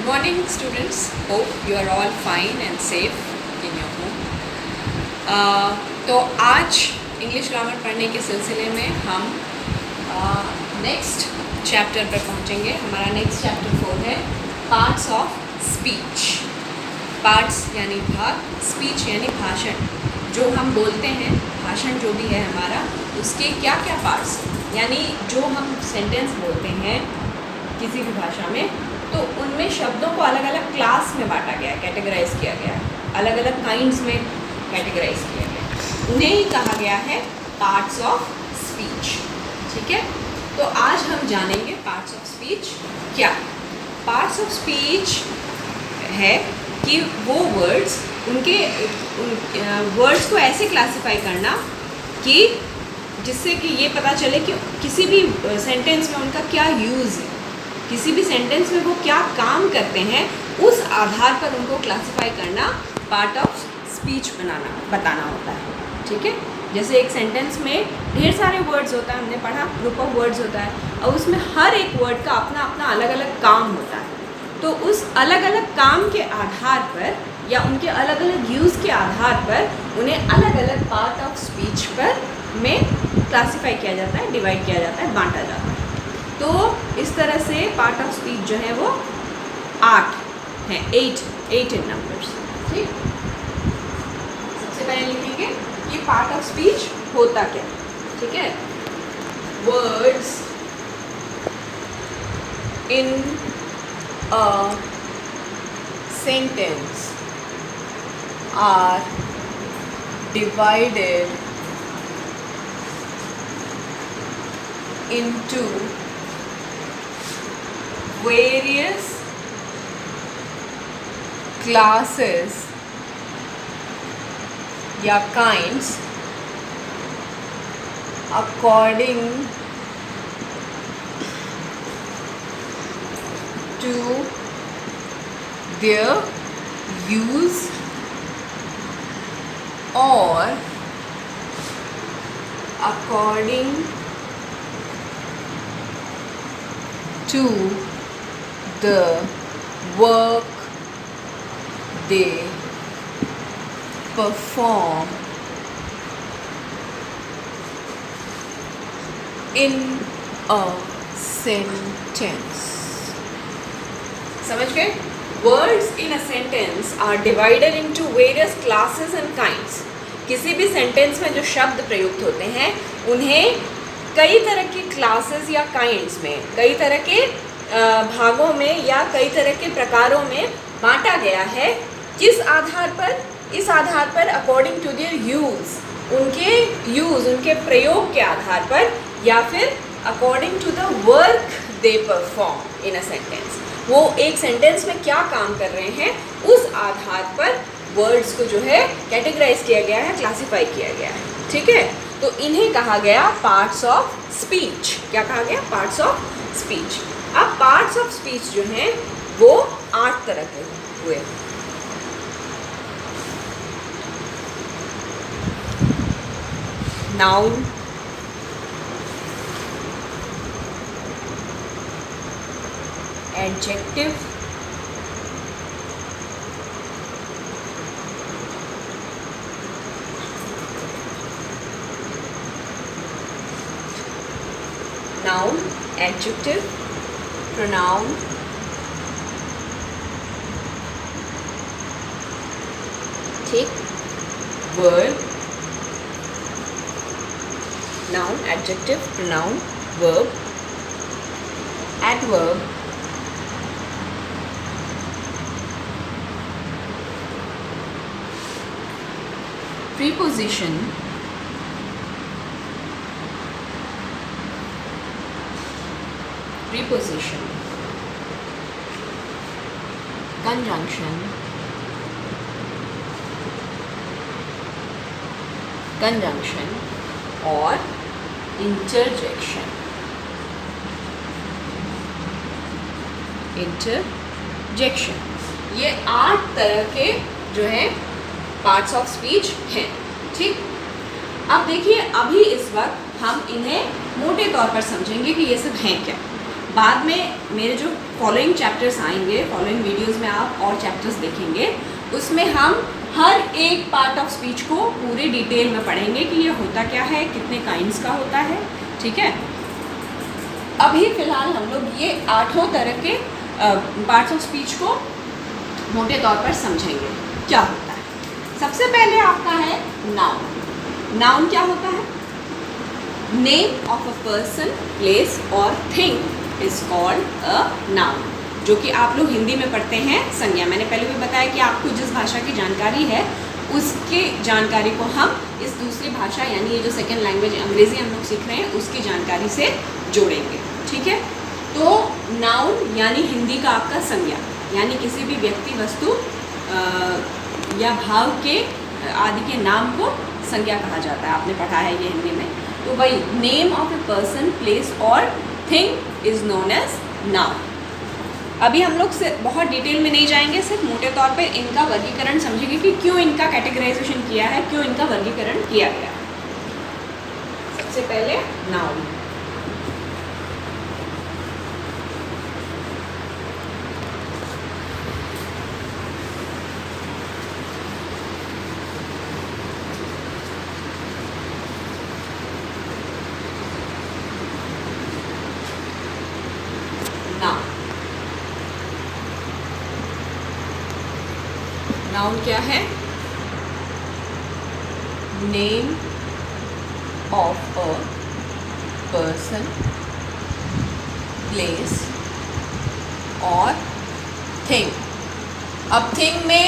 Good morning students. Hope you are all fine and safe in your home. तो आज English grammar पढ़ने के सिलसिले में हम नेक्स्ट चैप्टर पर पहुंचेंगे. हमारा नेक्स्ट चैप्टर 4 है पार्ट्स ऑफ स्पीच. पार्ट्स यानी भाग, स्पीच यानी भाषण. जो हम बोलते हैं, भाषण जो भी है हमारा, उसके क्या क्या पार्ट्स, यानी जो हम सेंटेंस बोलते हैं किसी भी भाषा में, तो उनमें शब्दों को अलग अलग क्लास में बांटा गया, कैटेगराइज किया गया, अलग अलग काइंड्स में कैटेगराइज किया गया. उन्हें ही कहा गया है पार्ट्स ऑफ स्पीच. ठीक है, तो आज हम जानेंगे पार्ट्स ऑफ स्पीच क्या. पार्ट्स ऑफ स्पीच है कि वो वर्ड्स, उनके वर्ड्स को ऐसे क्लासिफाई करना कि जिससे कि ये पता चले कि किसी भी सेंटेंस में उनका क्या यूज़ है, किसी भी सेंटेंस में वो क्या काम करते हैं, उस आधार पर उनको क्लासिफाई करना पार्ट ऑफ स्पीच बताना होता है. ठीक है, जैसे एक सेंटेंस में ढेर सारे वर्ड्स होता है, हमने पढ़ा ग्रुप ऑफ वर्ड्स होता है, और उसमें हर एक वर्ड का अपना अपना अलग अलग काम होता है. तो उस अलग अलग काम के आधार पर या उनके अलग अलग यूज़ के आधार पर उन्हें अलग अलग पार्ट ऑफ स्पीच पर में क्लासिफाई किया जाता है, डिवाइड किया जाता है, बांटा जाता है. तो इस तरह से पार्ट ऑफ स्पीच जो है वो 8 हैं, 8 इन नंबर्स. ठीक, सबसे पहले लिखेंगे कि पार्ट ऑफ स्पीच होता क्या. ठीक है, words in a sentence are divided into various classes या kinds according to their use or according to the work they perform in a sentence. समझ गए? Words in a sentence are divided into various classes and kinds. किसी भी sentence में जो शब्द प्रयुक्त होते हैं उन्हें कई तरह के क्लासेस या काइंड्स में, कई तरह के भागों में या कई तरह के प्रकारों में बांटा गया है. किस आधार पर? इस आधार पर अकॉर्डिंग टू देयर यूज़, उनके प्रयोग के आधार पर, या फिर according to the work they perform in a sentence. वो एक सेंटेंस में क्या काम कर रहे हैं, उस आधार पर वर्ड्स को जो है कैटेगराइज किया गया है, क्लासीफाई किया गया है. ठीक है, तो इन्हें कहा गया पार्ट्स ऑफ स्पीच. क्या कहा गया? Parts of speech. अब पार्ट्स ऑफ स्पीच जो हैं वो 8 तरह के हुए. Noun, adjective, noun, adjective, pronoun, ठीक, verb, noun, adjective, pronoun, verb, adverb, preposition, conjunction, और interjection. ये 8 तरह के जो है पार्ट्स ऑफ स्पीच हैं. ठीक, अब देखिए, अभी इस वक्त हम इन्हें मोटे तौर पर समझेंगे कि ये सब हैं क्या. बाद में मेरे जो फॉलोइंग चैप्टर्स आएंगे, फॉलोइंग वीडियोस में आप और चैप्टर्स देखेंगे, उसमें हम हर एक पार्ट ऑफ स्पीच को पूरे डिटेल में पढ़ेंगे कि ये होता क्या है, कितने काइंड्स का होता है, ठीक है। अभी फ़िलहाल हम लोग ये 8 तरह के पार्ट्स ऑफ स्पीच को मोटे तौर पर समझेंगे क्या होता है। सबसे पहले आपका है नाउन। नाउन क्या होता है? Name of a person, place और thing is called a noun, जो कि आप लोग हिंदी में पढ़ते हैं संज्ञा। मैंने पहले भी बताया कि आपको जिस भाषा की जानकारी है उसके जानकारी को हम इस दूसरी भाषा यानी ये जो सेकेंड लैंग्वेज अंग्रेज़ी हम लोग सीख रहे हैं उसकी जानकारी से जोड़ेंगे, ठीक है। तो नाउन यानी हिंदी का आपका संज्ञा, यानी किसी भी व्यक्ति, वस्तु या भाव के आदि के नाम को संज्ञा कहा जाता है। आपने पढ़ा है ये हिंदी में। तो भाई name of a person, place और thing is known as noun. अभी हम लोग से बहुत डिटेल में नहीं जाएंगे, सिर्फ मोटे तौर पे इनका वर्गीकरण समझेंगे कि क्यों इनका कैटेगराइजेशन किया है, क्यों इनका वर्गीकरण किया गया। सबसे पहले नाउन। नाउन क्या है? Name of a person, place और थिंग। अब थिंग में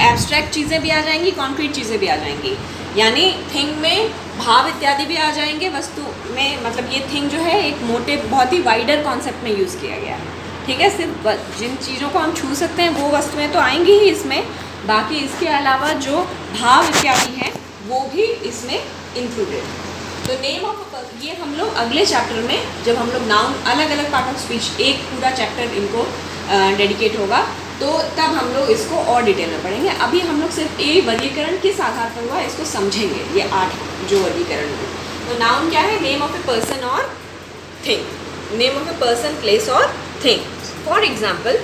एब्स्ट्रैक्ट चीज़ें भी आ जाएंगी, कॉन्क्रीट चीज़ें भी आ जाएंगी। यानी थिंग में भाव इत्यादि भी आ जाएंगे। वस्तु में मतलब ये थिंग जो है एक मोटे बहुत ही वाइडर कॉन्सेप्ट में यूज़ किया गया है, ठीक है। सिर्फ जिन चीज़ों को हम छू सकते हैं वो वस्तुएं तो आएंगी ही इसमें, बाकी इसके अलावा जो भाव इत्यादि हैं वो भी इसमें इंक्लूडेड। तो नेम ऑफ ये हम लोग अगले चैप्टर में, जब हम लोग नाउन अलग अलग पार्ट ऑफ स्पीच, एक पूरा चैप्टर इनको डेडिकेट होगा, तो तब हम लोग इसको और डिटेल में पढ़ेंगे। अभी हम लोग सिर्फ ये वर्गीकरण किस आधार पर हुआ इसको समझेंगे, ये 8 जो वर्गीकरण हुए। तो नाउन क्या है? नेम ऑफ ए पर्सन और thing. Name of a person, place और thing. For example,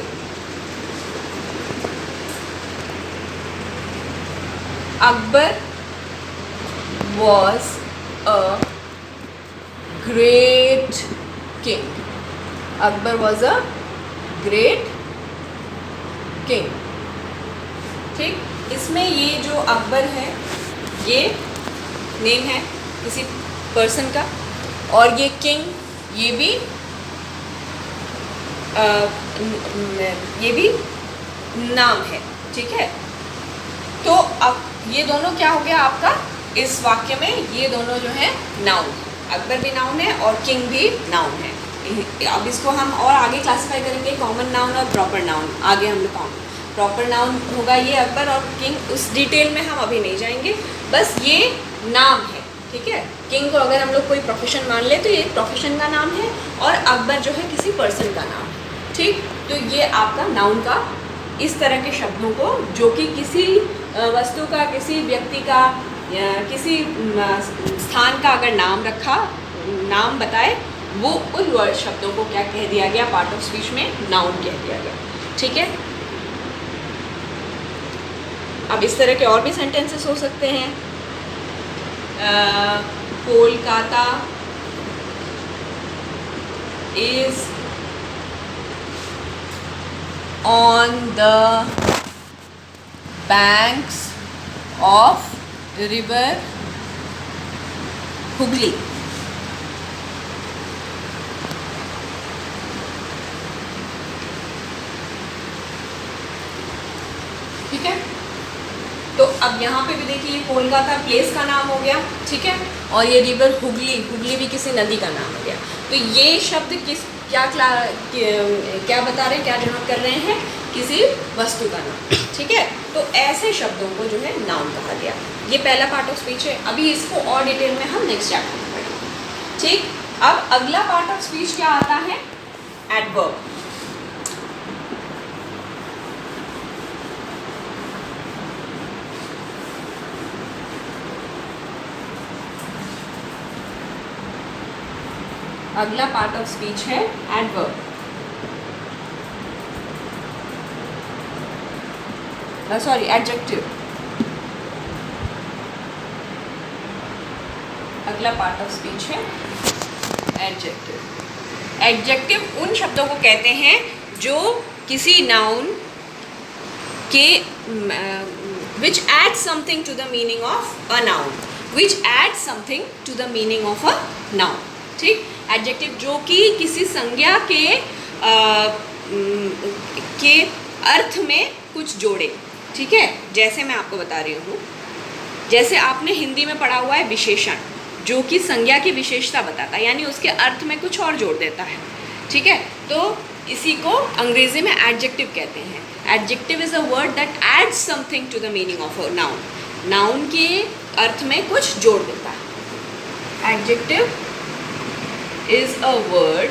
Akbar was a great king. Akbar was a great king. ठीक, इसमें ये जो अकबर है ये नेम है किसी पर्सन का, और ये किंग ये भी नाम है, ठीक है। तो अब ये दोनों क्या हो गया आपका इस वाक्य में? ये दोनों जो है नाउन, अकबर भी नाउन है और किंग भी नाउन है। अब इसको हम और आगे क्लासिफाई करेंगे, कॉमन नाउन और प्रॉपर नाउन। आगे हम लोग प्रॉपर नाउन होगा ये अकबर और किंग, उस डिटेल में हम अभी नहीं जाएंगे, बस ये नाम है, ठीक है। किंग को अगर हम लोग कोई प्रोफेशन मान ले तो ये प्रोफेशन का नाम है, और अकबर जो है किसी पर्सन का नाम है, ठीक। तो ये आपका नाउन का इस तरह के शब्दों को जो कि किसी वस्तु का, किसी व्यक्ति का या किसी स्थान का अगर नाम रखा, नाम बताए, वो उन वर्ड शब्दों को क्या कह दिया गया? पार्ट ऑफ स्पीच में नाउन कह दिया गया, ठीक है। अब इस तरह के और भी सेंटेंसेस हो सकते हैं। Kolkata is on the banks of river Hooghly. ठीक है। तो अब यहाँ पे भी देखिए कोलकाता प्लेस का नाम हो गया, ठीक है, और ये रिवर हुगली, हुगली भी किसी नदी का नाम हो गया। तो ये शब्द क्या बता रहे हैं, क्या डिनोट कर रहे हैं? किसी वस्तु का नाम, ठीक है। तो ऐसे शब्दों को जो है नाउन कहा गया। ये पहला पार्ट ऑफ स्पीच है। अभी इसको और डिटेल में हम नेक्स्ट चैप्टर में पढ़ेंगे, ठीक। अब अगला पार्ट ऑफ स्पीच क्या आता है? एडवर्ब। अगला पार्ट ऑफ स्पीच है एडवर्ब। Sorry, adjective. अगला पार्ट ऑफ स्पीच है एडजेक्टिव। एडजेक्टिव उन शब्दों को कहते हैं जो किसी नाउन के which adds something to the meaning of a noun, which adds something to the meaning of a noun। ठीक, एडजेक्टिव जो कि किसी संज्ञा के अर्थ में कुछ जोड़े। ठीक है, जैसे मैं आपको बता रही हूँ, जैसे आपने हिंदी में पढ़ा हुआ है विशेषण, जो कि संज्ञा की विशेषता बताता है, यानी उसके अर्थ में कुछ और जोड़ देता है। ठीक है, तो इसी को अंग्रेजी में एडजेक्टिव कहते हैं। Adjective is a word that adds something to the meaning of a noun, noun के अर्थ में कुछ जोड़ देता है। Adjective is a word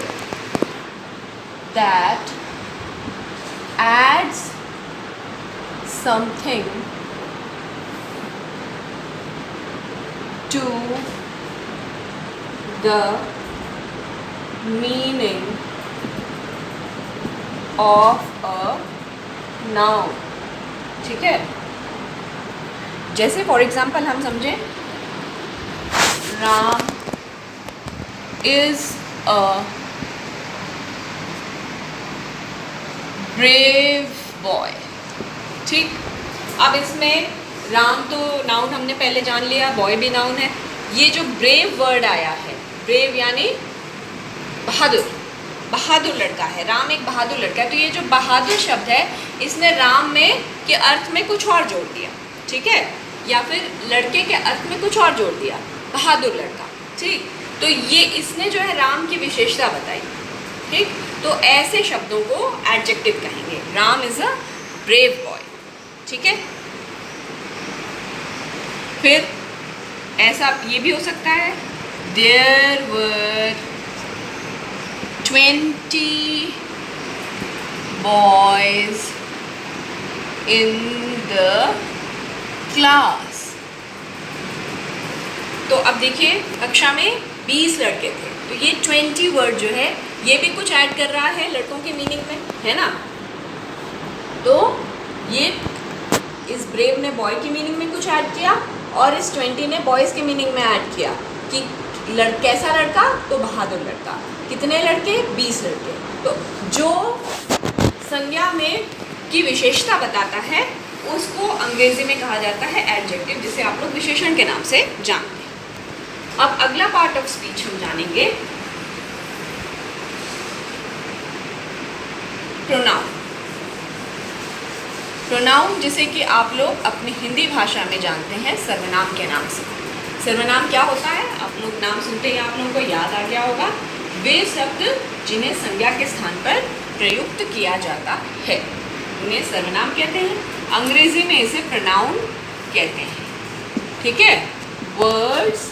that adds something to the meaning of a noun. ठीक है, जैसे फॉर एग्जाम्पल हम समझें, Ram is a brave boy. ठीक, अब इसमें राम तो नाउन हमने पहले जान लिया, बॉय भी नाउन है। ये जो ब्रेव वर्ड आया है, ब्रेव यानी बहादुर, बहादुर लड़का है, राम एक बहादुर लड़का है। तो ये जो बहादुर शब्द है, इसने राम में के अर्थ में कुछ और जोड़ दिया। ठीक है, या फिर लड़के के अर्थ में कुछ और जोड़ दिया, बहादुर लड़का। ठीक, तो ये इसने जो है राम की विशेषता बताई। ठीक, तो ऐसे शब्दों को एडजेक्टिव कहेंगे। Ram is a brave boy. ठीक है, फिर ऐसा ये भी हो सकता है, there were 20 boys in the class। तो अब देखिए, कक्षा में 20 लड़के थे, तो ये 20 वर्ड जो है ये भी कुछ ऐड कर रहा है लड़कों के मीनिंग में, है ना। तो ये इस ब्रेव ने बॉय की मीनिंग में कुछ ऐड किया, और इस 20 ने बॉयज़ के मीनिंग में ऐड किया कि कैसा लड़का, तो बहादुर लड़का। कितने लड़के? 20 लड़के। तो जो संज्ञा में की विशेषता बताता है उसको अंग्रेजी में कहा जाता है एडजेक्टिव, जिसे आप लोग विशेषण के नाम से जानते हैं। अब अगला पार्ट ऑफ स्पीच हम जानेंगे, प्रोनाउन। प्रोनाउन जिसे कि आप लोग अपनी हिंदी भाषा में जानते हैं सर्वनाम के नाम से। सर्वनाम क्या होता है? आप लोग नाम सुनते ही आप लोगों को याद आ गया होगा, वे शब्द जिन्हें संज्ञा के स्थान पर प्रयुक्त किया जाता है उन्हें सर्वनाम कहते हैं। अंग्रेजी में इसे प्रोनाउन कहते हैं। ठीक है, words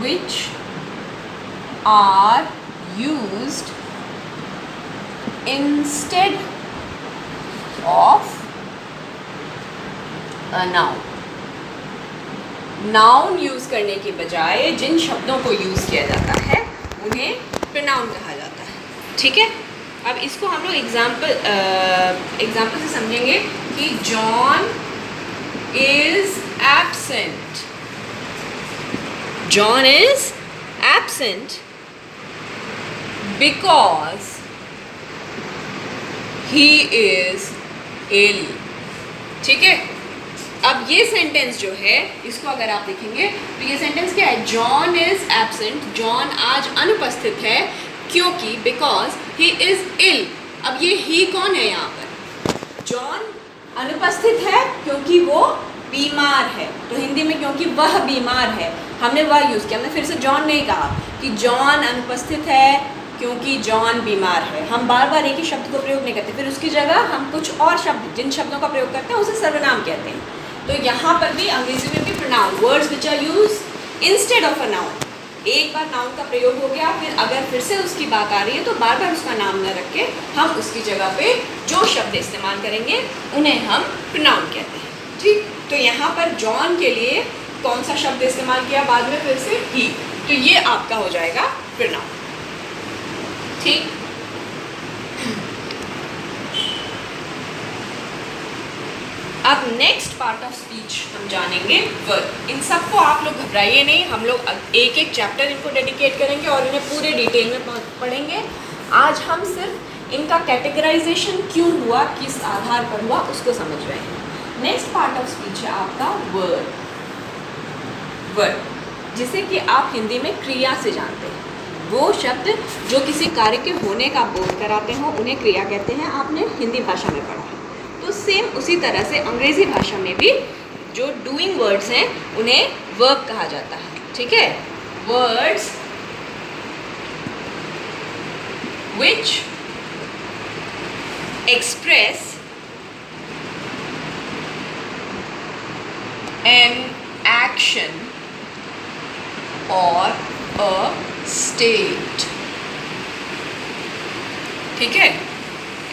which are used instead of a noun। Noun use करने के बजाय जिन शब्दों को यूज किया जाता है उन्हें प्रोनाउन कहा जाता है। ठीक है, अब इसको हम लोग एग्जाम्पल से समझेंगे कि John is absent. John is absent because he is ill. ठीक है, अब ये सेंटेंस जो है इसको अगर आप देखेंगे तो ये सेंटेंस क्या है? जॉन इज एब्सेंट, जॉन आज अनुपस्थित है क्योंकि बिकॉज ही इज इल। अब ये ही कौन है यहाँ पर? जॉन अनुपस्थित है क्योंकि वो बीमार है। तो हिंदी में क्योंकि वह बीमार है हमने वह यूज़ किया, हमने फिर से जॉन नहीं कहा कि जॉन अनुपस्थित है क्योंकि जॉन बीमार है। हम बार बार एक ही शब्द को प्रयोग नहीं करते, फिर उसकी जगह हम कुछ और शब्द जिन शब्दों का प्रयोग करते हैं उसे सर्वनाम कहते हैं। तो यहाँ पर भी अंग्रेजी में भी pronoun, words which are use instead of a noun. एक बार नाउन का प्रयोग हो गया, फिर अगर फिर से उसकी बात आ रही है तो बार बार उसका नाम न रख के हम उसकी जगह पे जो शब्द इस्तेमाल करेंगे उन्हें हम प्रोनाउन कहते हैं। ठीक, तो यहाँ पर जॉन के लिए कौन सा शब्द इस्तेमाल किया बाद में फिर से? ही। तो ये आपका हो जाएगा प्रोनाउन। ठीक, अब नेक्स्ट पार्ट ऑफ स्पीच हम जानेंगे वर्ब। इन सबको आप लोग घबराइए नहीं, हम लोग एक एक चैप्टर इनको डेडिकेट करेंगे और इन्हें पूरे डिटेल में पढ़ेंगे। आज हम सिर्फ इनका कैटेगराइजेशन क्यों हुआ, किस आधार पर हुआ, उसको समझ रहे हैं। नेक्स्ट पार्ट ऑफ स्पीच है आपका वर्ब। वर्ब जिसे कि आप हिंदी में क्रिया से जानते हैं। वो शब्द जो किसी कार्य के होने का बोध कराते हो उन्हें क्रिया कहते हैं। आपने हिंदी भाषा में पढ़ा है। तो सेम उसी तरह से अंग्रेजी भाषा में भी जो डूइंग वर्ड्स हैं उन्हें वर्ब कहा जाता है। ठीक है, words which express an action और अ स्टेट। ठीक है,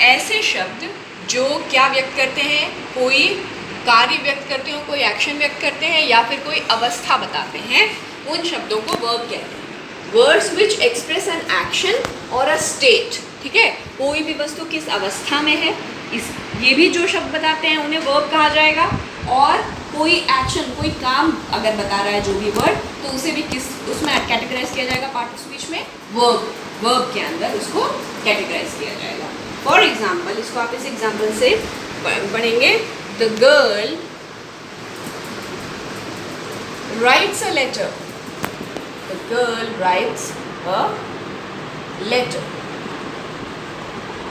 ऐसे शब्द जो क्या व्यक्त करते हैं, कोई कार्य व्यक्त करते हो, कोई एक्शन व्यक्त करते हैं या फिर कोई अवस्था बताते हैं, उन शब्दों को वर्ब कहते हैं। Words which express an action और अ स्टेट। ठीक है, कोई भी वस्तु किस अवस्था में है, ये भी जो शब्द बताते हैं उन्हें वर्ब कहा जाएगा। और कोई एक्शन, कोई काम अगर बता रहा है जो भी वर्ड, तो उसे भी उसमें कैटेगराइज किया जाएगा पार्ट ऑफ स्पीच में, वर्ब के अंदर उसको कैटेगराइज किया जाएगा। फॉर एग्जाम्पल, इसको आप इस एग्जाम्पल से पढ़ेंगे। The girl writes a letter. The girl writes a letter,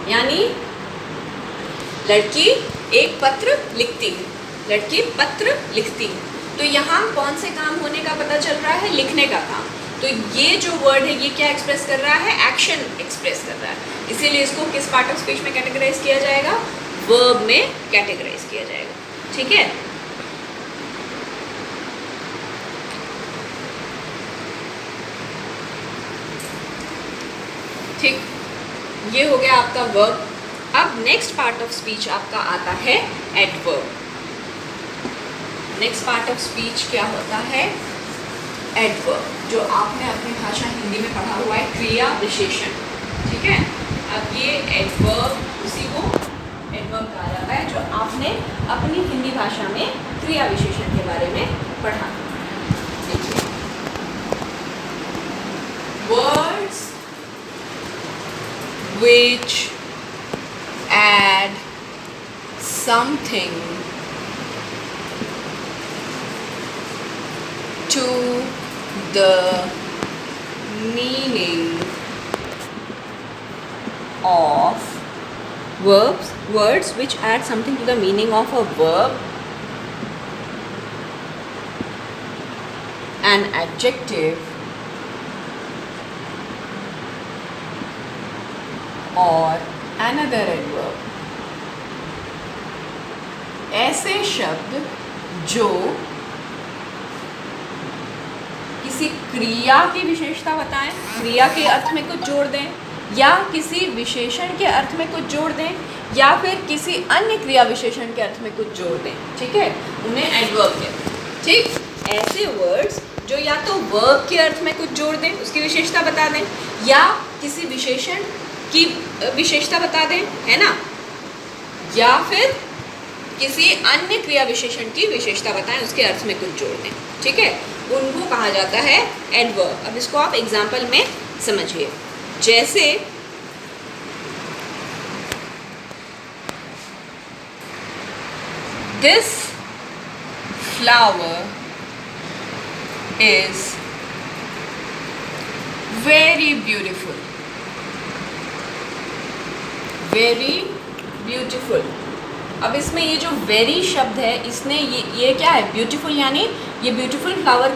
यानी लड़की एक पत्र लिखती है। लड़की पत्र लिखती है। तो यहाँ कौन से काम होने का पता चल रहा है? लिखने का काम। तो ये जो वर्ड है ये क्या एक्सप्रेस कर रहा है? एक्शन एक्सप्रेस कर रहा है। इसीलिए इसको किस पार्ट ऑफ स्पीच में कैटेगराइज किया जाएगा? वर्ब में कैटेगराइज किया जाएगा। ठीक है, ठीक, ये हो गया आपका वर्ब। अब नेक्स्ट पार्ट ऑफ स्पीच आपका आता है adverb. Next part of speech क्या होता है? एडवर्ब, जो आपने अपनी भाषा हिंदी में पढ़ा हुआ है, क्रिया विशेषण। ठीक है, अब ये एडवर्ब, उसी को एडवर्ब कहा जाता है जो आपने अपनी हिंदी भाषा में क्रिया विशेषण के बारे में पढ़ा। देखिए, words which add something to the meaning of verbs, words which add something to the meaning of a verb, an adjective or another adverb। ऐसे शब्द जो किसी क्रिया की विशेषता बताएं, क्रिया के अर्थ में कुछ जोड़ दें, या किसी विशेषण के अर्थ में कुछ जोड़ दें, या फिर किसी अन्य क्रिया विशेषण के अर्थ में कुछ जोड़ दें। ठीक है, उन्हें एडवर्ब कहते हैं। ठीक, ऐसे वर्ड्स जो या तो वर्ब के अर्थ में कुछ जोड़ दें, उसकी विशेषता बता दें, या किसी विशेषण की विशेषता बता दें, है ना, या फिर किसी अन्य क्रिया विशेषण की विशेषता बताएं, उसके अर्थ में कुछ जोड़ दें। ठीक है, उनको कहा जाता है एडवर्ब। अब इसको आप एग्जाम्पल में समझिए। जैसे this flower is very beautiful. Very beautiful. अब इसमें ये जो वेरी शब्द है, इसने ये क्या है? ब्यूटीफुल, यानी ये ब्यूटीफुल फ्लावर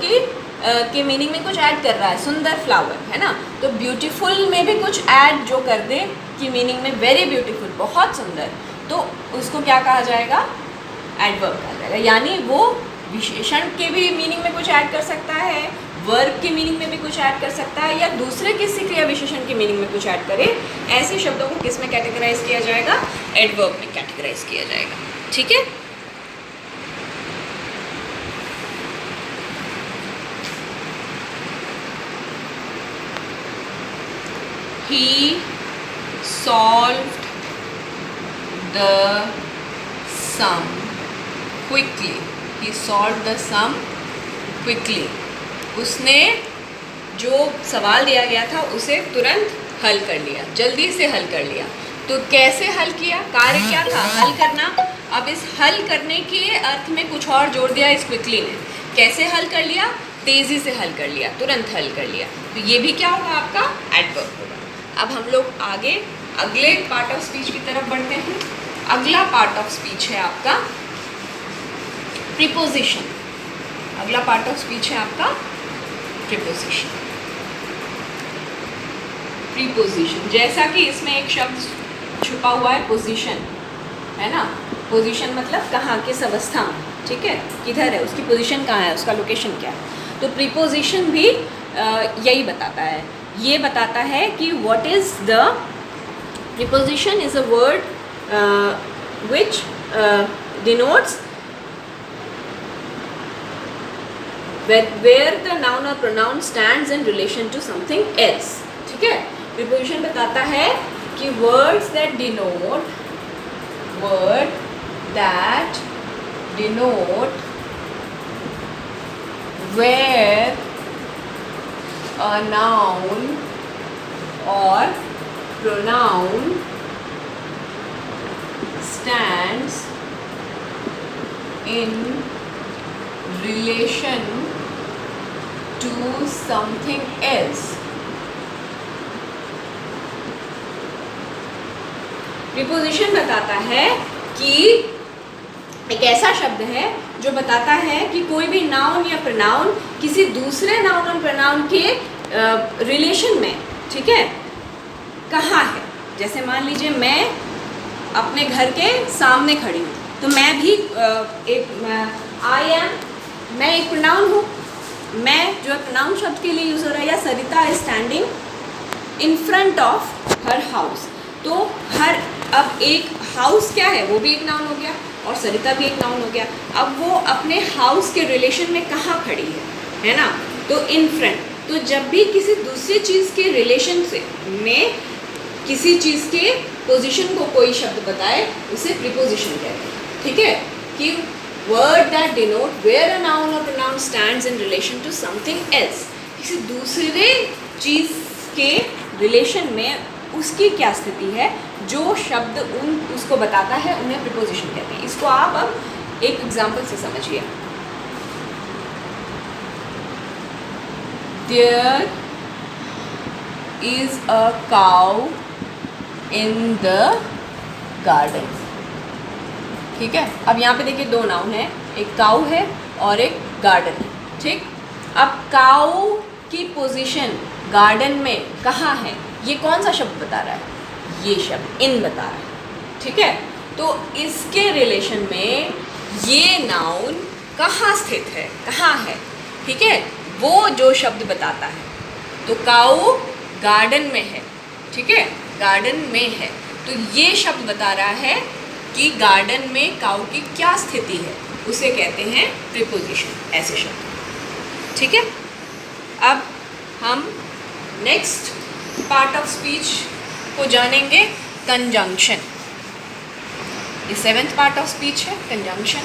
के मीनिंग में कुछ ऐड कर रहा है, सुंदर फ्लावर, है ना। तो ब्यूटीफुल में भी कुछ ऐड जो कर दे कि मीनिंग में वेरी ब्यूटीफुल, बहुत सुंदर, तो उसको क्या कहा जाएगा? एडवर्ब कहा जाएगा। यानी वो विशेषण के भी मीनिंग में कुछ ऐड कर सकता है, वर्ब के मीनिंग में भी कुछ ऐड कर सकता है, या दूसरे किसी क्रिया विशेषण के मीनिंग में कुछ ऐड करे। ऐसे शब्दों को किस में कैटेगराइज किया जाएगा? एडवर्ब में कैटेगराइज किया जाएगा। ठीक है, he solved the sum quickly. He solved the sum quickly. उसने जो सवाल दिया गया था उसे तुरंत हल कर लिया, जल्दी से हल कर लिया। तो कैसे हल किया, कार्य क्या था, हल करना। अब इस हल करने के अर्थ में कुछ और जोड़ दिया इस क्विकली ने। कैसे हल कर लिया, तेज़ी से हल कर लिया, तुरंत हल कर लिया। तो ये भी क्या होगा, आपका एडवर्ब होगा। अब हम लोग आगे अगले पार्ट ऑफ स्पीच की तरफ बढ़ते हैं। अगला पार्ट ऑफ स्पीच है आपका प्रीपोजिशन। अगला पार्ट ऑफ स्पीच है आपका प्रीपोजिशन। प्रीपोजिशन, जैसा कि इसमें एक शब्द छुपा हुआ है पोजीशन, है ना। पोजीशन मतलब कहाँ, किस अवस्था में, ठीक है, किधर है, उसकी पोजीशन कहाँ है, उसका लोकेशन क्या है। तो प्रीपोजिशन भी यही बताता है। ये बताता है कि what is the preposition is a word which denotes where the noun or pronoun stands in relation to something else, ठीक है। प्रीपोजिशन बताता है कि words that denote where a noun or pronoun stands in relation to something else। Preposition बताता है कि एक ऐसा शब्द है जो बताता है कि कोई भी नाउन या प्रोनाउन किसी दूसरे नाउन और प्रोनाउन के रिलेशन में, ठीक है, कहाँ है। जैसे मान लीजिए मैं अपने घर के सामने खड़ी हूँ, तो मैं भी आई एम, मैं एक प्रोनाउन हूँ। मैं जो प्रोनाउन शब्द के लिए यूज़ हो रहा है, या Sarita is standing in front of her house. तो अब एक हाउस क्या है, वो भी एक नाउन हो गया और सरिता भी एक नाउन हो गया। अब वो अपने हाउस के रिलेशन में कहाँ खड़ी है ना, तो इन फ्रंट। तो जब भी किसी दूसरी चीज़ के रिलेशन से में किसी चीज़ के पोजीशन को कोई शब्द बताए, उसे प्रीपोजिशन कहते हैं, ठीक है। कि word that denote where a noun or pronoun stands in relation to something else, किसी दूसरे चीज़ के रिलेशन में उसकी क्या स्थिति है, जो शब्द उसको बताता है, उन्हें प्रीपोजिशन कहते हैं। इसको आप अब एक एग्जाम्पल से समझिए। There is a cow in the garden, ठीक है। अब यहाँ पे देखिए दो नाउन है, एक काऊ है और एक गार्डन है, ठीक। अब काऊ की पोजीशन गार्डन में कहाँ है, ये कौन सा शब्द बता रहा है, ये शब्द इन बता रहा है, ठीक है। तो इसके रिलेशन में ये नाउन कहाँ स्थित है, कहाँ है, ठीक है, वो जो शब्द बताता है। तो काऊ गार्डन में है, ठीक है, गार्डन में है। तो ये शब्द बता रहा है कि गार्डन में काऊ की क्या स्थिति है, उसे कहते हैं प्रीपोजिशन, ऐसे शब्द, ठीक है। अब हम नेक्स्ट पार्ट ऑफ स्पीच को जानेंगे, कंजंक्शन। ये 7th पार्ट ऑफ स्पीच है, कंजंक्शन।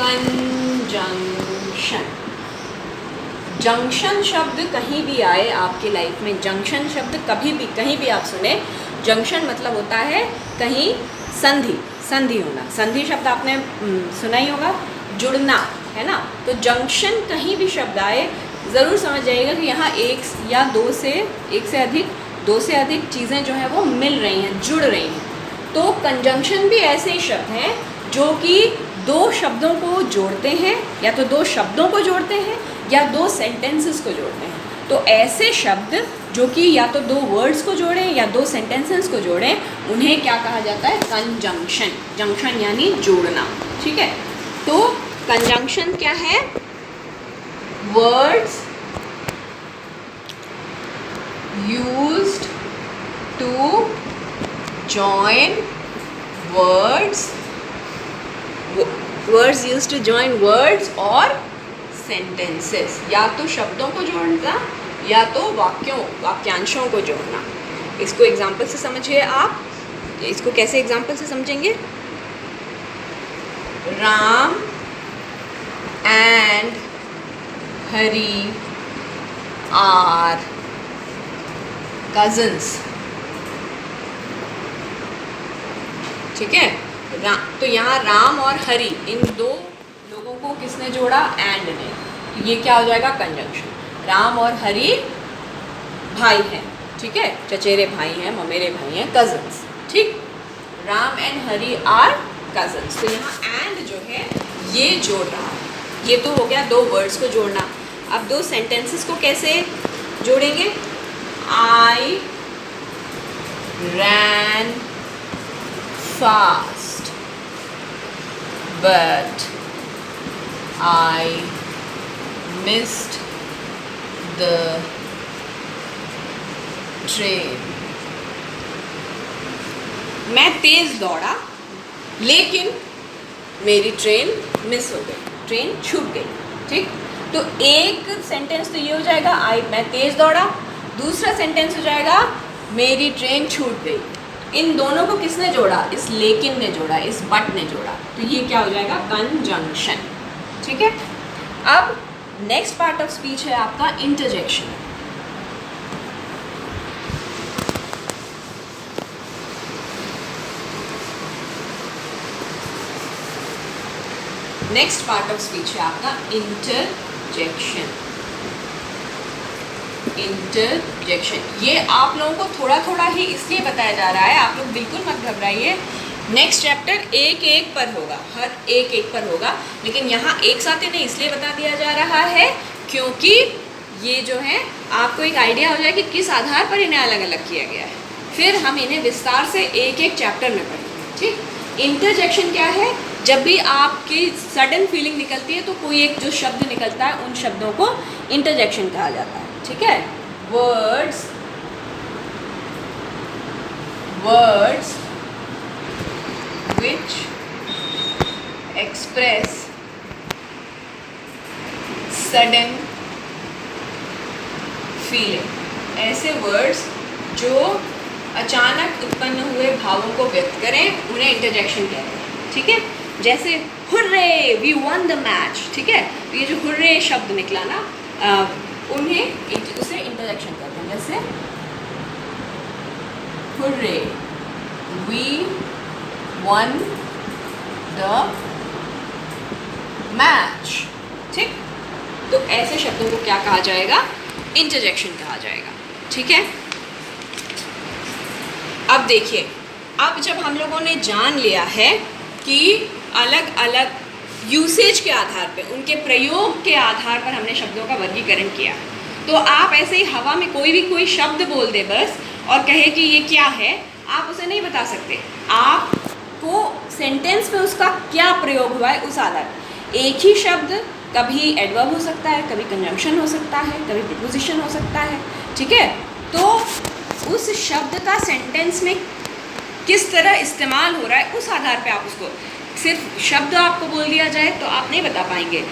कंजंक्शन, जंक्शन शब्द कहीं भी आए आपके लाइफ में, जंक्शन शब्द कभी भी कहीं भी आप सुने, जंक्शन मतलब होता है कहीं संधि, संधि होना। संधि शब्द आपने सुना ही होगा, जुड़ना, है ना। तो जंक्शन कहीं भी शब्द आए, ज़रूर समझ जाइएगा कि यहाँ एक या दो से अधिक चीज़ें जो हैं वो मिल रही हैं, जुड़ रही हैं। तो कंजंक्शन भी ऐसे ही शब्द हैं जो कि दो शब्दों को जोड़ते हैं, या तो दो शब्दों को जोड़ते हैं या दो सेंटेंसेस को जोड़ते हैं। तो ऐसे शब्द जो कि या तो दो वर्ड्स को जोड़ें या दो सेंटेंसेस को जोड़ें, उन्हें क्या कहा जाता है, कंजंक्शन। जंक्शन यानी जोड़ना, ठीक है। तो कंजंक्शन क्या है, words used to join words, words used to join words or sentences, या तो शब्दों को जोड़ना या तो वाक्यांशों को जोड़ना। इसको एग्जाम्पल से समझिए आप। इसको कैसे एग्जाम्पल से समझेंगे? Ram and Hari are cousins. ठीक है, तो यहाँ राम और हरी, इन दो लोगों को किसने जोड़ा? एंड ने। तो ये क्या हो जाएगा? कंजंक्शन। राम और हरी भाई हैं, ठीक है, चचेरे भाई हैं, ममेरे भाई हैं, कजन्स। ठीक, Ram and Hari are cousins. तो यहाँ एंड जो है ये जोड़ रहा है। ये तो हो गया दो वर्ड्स को जोड़ना। अब दो सेंटेंसेस को कैसे जोड़ेंगे? आई रैन fast but I missed the train। मैं तेज दौड़ा लेकिन मेरी ट्रेन मिस हो गई, ट्रेन छूट गई। ठीक, तो एक सेंटेंस तो ये हो जाएगा मैं तेज दौड़ा, दूसरा सेंटेंस हो जाएगा मेरी ट्रेन छूट गई। इन दोनों को किसने जोड़ा? इस लेकिन ने जोड़ा, इस बट ने जोड़ा। तो ये क्या हो जाएगा? कंजंक्शन। ठीक है, अब नेक्स्ट पार्ट ऑफ स्पीच है आपका interjection. Next part of speech है आपका इंटरजेक्शन। इंटरजेक्शन ये आप लोगों को थोड़ा थोड़ा ही इसलिए बताया जा रहा है, आप लोग बिल्कुल मत घबराइए। नेक्स्ट चैप्टर एक एक पर होगा, हर एक पर होगा, लेकिन यहाँ एक साथ इन्हें इसलिए बता दिया जा रहा है क्योंकि ये जो है आपको एक आइडिया हो जाए कि किस आधार पर इन्हें अलग अलग किया गया है। फिर हम इन्हें विस्तार से एक एक चैप्टर में पढ़ेंगे। ठीक, इंटरजेक्शन क्या है? जब भी आपकी सडन फीलिंग निकलती है तो कोई एक जो शब्द निकलता है, उन शब्दों को इंटरजेक्शन कहा जाता है। ठीक है, words which express sudden feeling। ऐसे वर्ड्स जो अचानक उत्पन्न हुए भावों को व्यक्त करें, उन्हें इंटरजेक्शन कहते हैं। ठीक है, जैसे hurray we won the match. ठीक है, तो ये जो हुर्रे शब्द निकला ना, उन्हें उसे इंटरजेक्शन कहते हैं। जैसे hurray we won the match. ठीक, तो ऐसे शब्दों को क्या कहा जाएगा? इंटरजेक्शन कहा जाएगा। ठीक है, अब देखिए, अब जब हम लोगों ने जान लिया है कि अलग अलग यूसेज के आधार पे, उनके प्रयोग के आधार पर हमने शब्दों का वर्गीकरण किया, तो आप ऐसे ही हवा में कोई शब्द बोल दे बस और कहे कि ये क्या है, आप उसे नहीं बता सकते। आपको सेंटेंस में उसका क्या प्रयोग हुआ है उस आधार पर। एक ही शब्द कभी एडवर्ब हो सकता है, कभी कंजंक्शन हो सकता है, कभी प्रीपोजिशन हो सकता है। ठीक है, तो उस शब्द का सेंटेंस में किस तरह इस्तेमाल हो रहा है, उस आधार पे आप उसको, सिर्फ शब्द आपको बोल दिया जाए तो आप नहीं बता पाएंगे।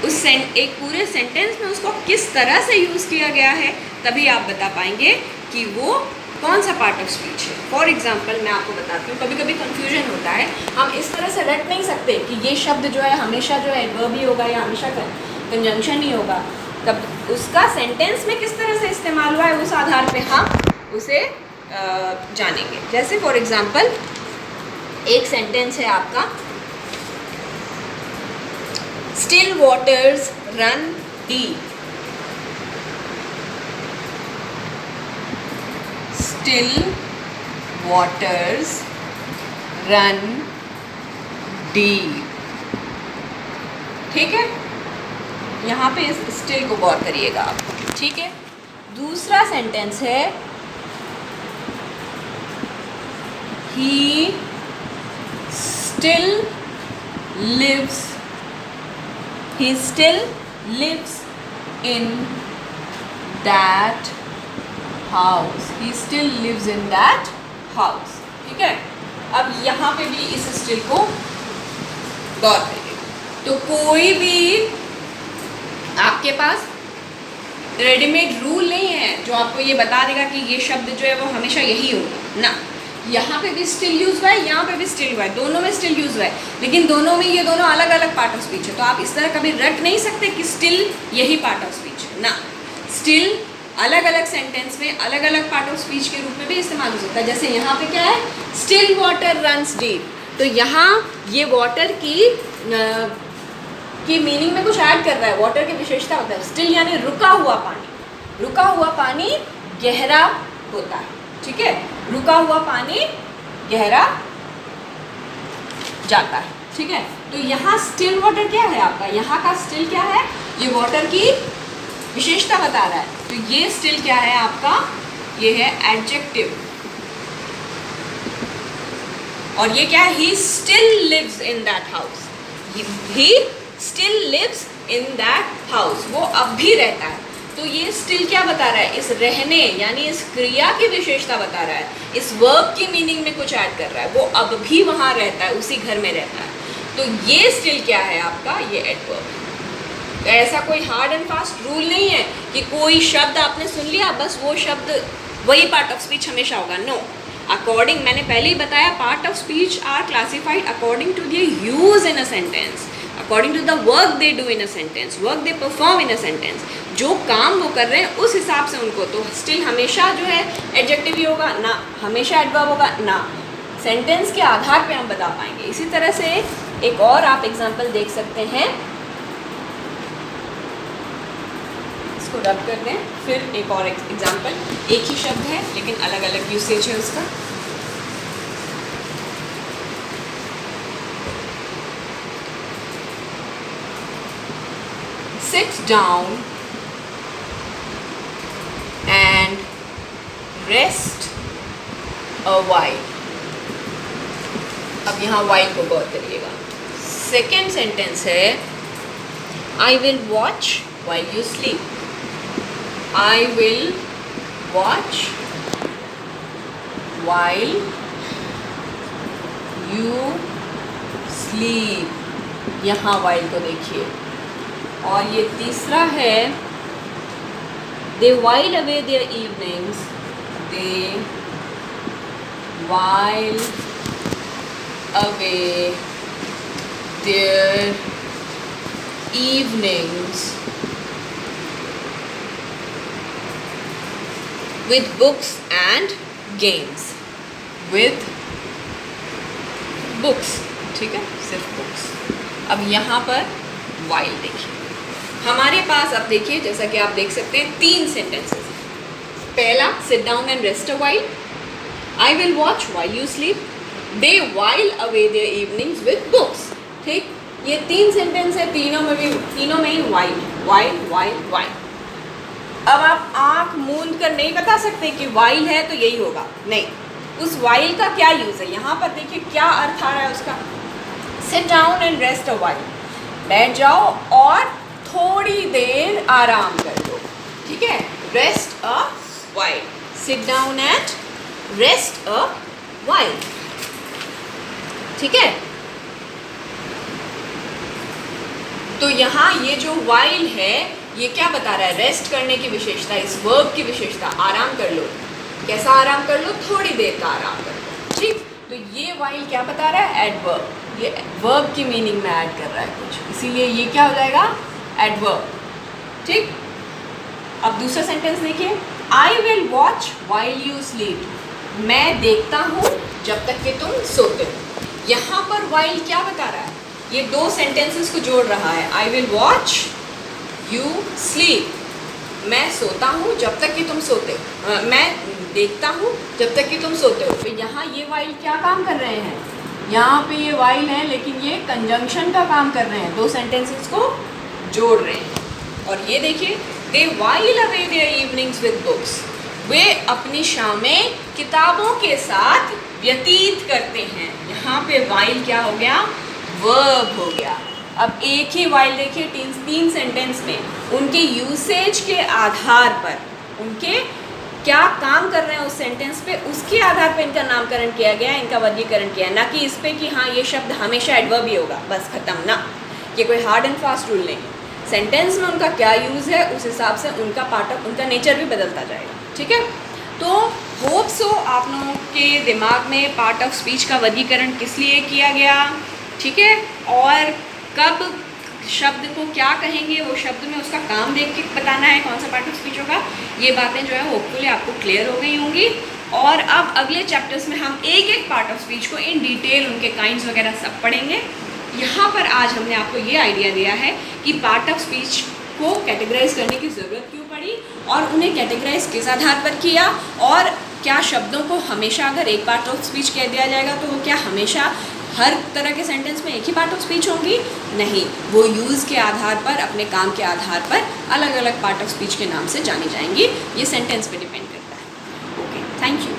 उस एक पूरे सेंटेंस में उसको किस तरह से यूज़ किया गया है, तभी आप बता पाएंगे कि वो कौन सा पार्ट ऑफ स्पीच है। फॉर एग्जाम्पल मैं आपको बताती हूँ, कभी कभी कन्फ्यूजन होता है, हम इस तरह से रट नहीं सकते कि ये शब्द जो है हमेशा जो है एडवर्ब ही होगा या हमेशा कंजंक्शन ही होगा। तब उसका सेंटेंस में किस तरह से इस्तेमाल हुआ है, उस आधार पे हम उसे जानेंगे। जैसे फॉर एग्जाम्पल एक सेंटेंस है आपका, still waters run deep. Still waters run deep. ठीक है, यहाँ पे इस स्टिल को गौर करिएगा आप। ठीक है, दूसरा सेंटेंस है, he still lives in that house। he still lives in that house। ठीक है, अब यहाँ पे भी इस स्टिल को गौर करिए। तो कोई भी आपके पास रेडीमेड रूल नहीं है जो आपको ये बता देगा कि ये शब्द जो है वो हमेशा यही होगा ना। यहाँ पे भी स्टिल यूज हुआ है, यहाँ पे भी स्टिल हुआ है, दोनों में स्टिल यूज हुआ है, लेकिन दोनों में ये दोनों अलग अलग पार्ट ऑफ स्पीच है। तो आप इस तरह कभी रट नहीं सकते कि स्टिल यही पार्ट ऑफ स्पीच है ना। स्टिल अलग अलग सेंटेंस में अलग अलग पार्ट ऑफ स्पीच के रूप में भी इस्तेमाल हो सकता है। जैसे यहाँ पे क्या है, स्टिल वाटर रन्स डीप, तो यहाँ ये वाटर की मीनिंग में कुछ ऐड कर रहा है, वाटर की विशेषता होता है। स्टिल यानी रुका हुआ पानी, रुका हुआ पानी गहरा होता है, ठीक है, रुका हुआ पानी गहरा जाता है, ठीक है। तो यहाँ स्टिल वाटर क्या है आपका, यहाँ का स्टिल क्या है, ये वाटर की विशेषता बता रहा है। तो ये स्टिल क्या है आपका, ये है एडजेक्टिव। और ये क्या है, he still lives in that house, he still lives in that house, वो अब भी रहता है। तो ये स्टिल क्या बता रहा है, इस रहने यानी इस क्रिया की विशेषता बता रहा है, इस वर्ब की मीनिंग में कुछ ऐड कर रहा है, वो अब भी वहाँ रहता है, उसी घर में रहता है। तो ये स्टिल क्या है आपका, ये एडवर्ब। ऐसा कोई हार्ड एंड फास्ट रूल नहीं है कि कोई शब्द आपने सुन लिया बस वो शब्द वही पार्ट ऑफ स्पीच हमेशा होगा, नो। अकॉर्डिंग, मैंने पहले ही बताया, part of speech are classified according to their use in a sentence, according to the work they do in a sentence, work they perform in a sentence. जो काम वो कर रहे हैं उस हिसाब से उनको, तो स्टिल हमेशा जो है एडजेक्टिव ही होगा ना, हमेशा एडवर्ब होगा ना, सेंटेंस के आधार पे हम बता पाएंगे। इसी तरह से एक और आप एग्जांपल देख सकते हैं, इसको रब कर दें, फिर एक और एग्जांपल, एक ही शब्द है लेकिन अलग अलग यूसेज है उसका। Sit down and rest a while। अब यहाँ while को गौर करिएगा। सेकेंड सेंटेंस है I will watch while you sleep। I will watch while you sleep, यहाँ while को देखिए। और ये तीसरा है they while away their evenings, they while away their evenings with books and games, with books, ठीक है, सिर्फ books। अब यहाँ पर while देखिए, हमारे पास अब देखिए, जैसा कि आप देख सकते हैं, तीन सेंटेंसेस। पहला, sit down and rest a while, I will watch while you sleep, they while away their evenings with books, ठीक। ये तीन सेंटेंस है, तीनों में ही वाइल वाइल वाइल वाइल। अब आप आंख मूंद कर नहीं बता सकते कि वाइल है तो यही होगा, नहीं। उस वाइल का क्या यूज़ है, यहाँ पर देखिए क्या अर्थ आ रहा है उसका। Seat down and rest a while, बैठ जाओ और थोड़ी देर आराम कर लो, ठीक है। Rest a while, seat down and rest a while, ठीक है। तो यहाँ ये जो वाइल है ये क्या बता रहा है, रेस्ट करने की विशेषता, इस वर्ब की विशेषता, आराम कर लो। कैसा आराम कर लो, थोड़ी देर का आराम कर लो, ठीक। तो ये वाइल क्या बता रहा है, एडवर्ब, ये वर्ब की मीनिंग में ऐड कर रहा है कुछ, इसीलिए ये क्या हो जाएगा, एडवर्ब, ठीक। अब दूसरा सेंटेंस देखिए, आई will watch while you sleep, मैं देखता हूँ जब तक कि तुम सोते हो। यहाँ पर वाइल क्या बता रहा है, ये दो सेंटेंसेस को जोड़ रहा है, आई विल वॉच यू स्लीप, मैं सोता हूँ जब तक कि तुम सोते हो, मैं देखता हूँ जब तक कि तुम सोते हो। तो यहाँ ये वाइल क्या काम कर रहे हैं, यहाँ पे ये वाइल है लेकिन ये कंजंक्शन का काम कर रहे हैं, दो सेंटेंसेस को जोड़ रहे हैं। और ये देखिए, they while away their evenings with books, वे अपनी शामें किताबों के साथ व्यतीत करते हैं। यहाँ पे वाइल क्या हो गया, वर्ब हो गया। अब एक ही वाइल देखिए तीन सेंटेंस में, उनके यूसेज के आधार पर, उनके क्या काम कर रहे हैं उस सेंटेंस पे, उसके आधार पे इनका नामकरण किया गया, इनका वर्गीकरण किया, ना कि इस पे कि हाँ ये शब्द हमेशा एडवर्ब ही होगा, बस खत्म ना। ये कोई हार्ड एंड फास्ट रूल नहीं है। सेंटेंस में उनका क्या यूज़ है उस हिसाब से उनका पार्ट ऑफ उनका नेचर भी बदलता जाएगा, ठीक है। तो होप सो आप लोगों के दिमाग में पार्ट ऑफ स्पीच का वर्गीकरण किस लिए किया गया, ठीक है, और कब शब्द को क्या कहेंगे, वो शब्द में उसका काम देख के बताना है कौन सा पार्ट ऑफ स्पीच होगा, ये बातें जो है होपफुली आपको क्लियर हो गई होंगी। और अब अगले चैप्टर्स में हम एक एक पार्ट ऑफ स्पीच को इन डिटेल उनके काइंड्स वगैरह सब पढ़ेंगे। यहाँ पर आज हमने आपको ये आइडिया दिया है कि पार्ट ऑफ स्पीच को कैटेगराइज करने की ज़रूरत क्यों पड़ी और उन्हें कैटेगराइज किस आधार पर किया, और क्या शब्दों को हमेशा अगर एक पार्ट ऑफ स्पीच कह दिया जाएगा तो वो क्या हमेशा हर तरह के सेंटेंस में एक ही पार्ट ऑफ स्पीच होंगी, नहीं, वो यूज़ के आधार पर अपने काम के आधार पर अलग अलग पार्ट ऑफ स्पीच के नाम से जानी जाएंगी। ये सेंटेंस पे डिपेंड करता है। Okay, thank you.